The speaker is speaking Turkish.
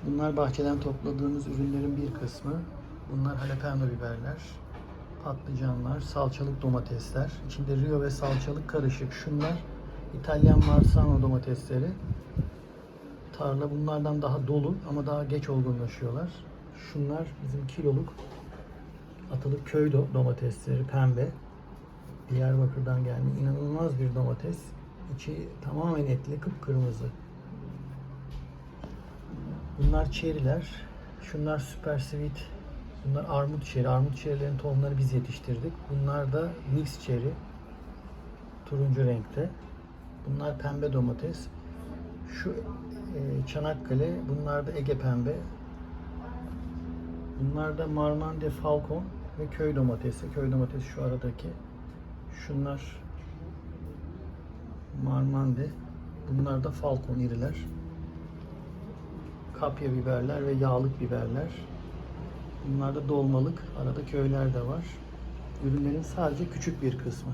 Bunlar bahçeden topladığımız ürünlerin bir kısmı. Bunlar jalapeno biberler, patlıcanlar, salçalık domatesler. İçinde Rio ve salçalık karışık. Şunlar İtalyan Marzano domatesleri. Tarla bunlardan daha dolu ama daha geç olgunlaşıyorlar. Şunlar bizim kiloluk atılık köy domatesleri, pembe. Diyarbakır'dan gelme inanılmaz bir domates. İçi tamamen etli, kıpkırmızı. Bunlar çeriler. Şunlar süper sweet. Bunlar armut çeri. Armut çerilerin tohumları biz yetiştirdik. Bunlar da mix çeri. Turuncu renkte. Bunlar pembe domates. Şu Çanakkale. Bunlar da Ege pembe. Bunlar da Marmande Falcon ve köy domatesi. Köy domatesi şu aradaki. Şunlar Marmande. Bunlar da Falcon iriler. Kapya biberler ve yağlık biberler. Bunlar da dolmalık. Arada köyler de var. Ürünlerin sadece küçük bir kısmı.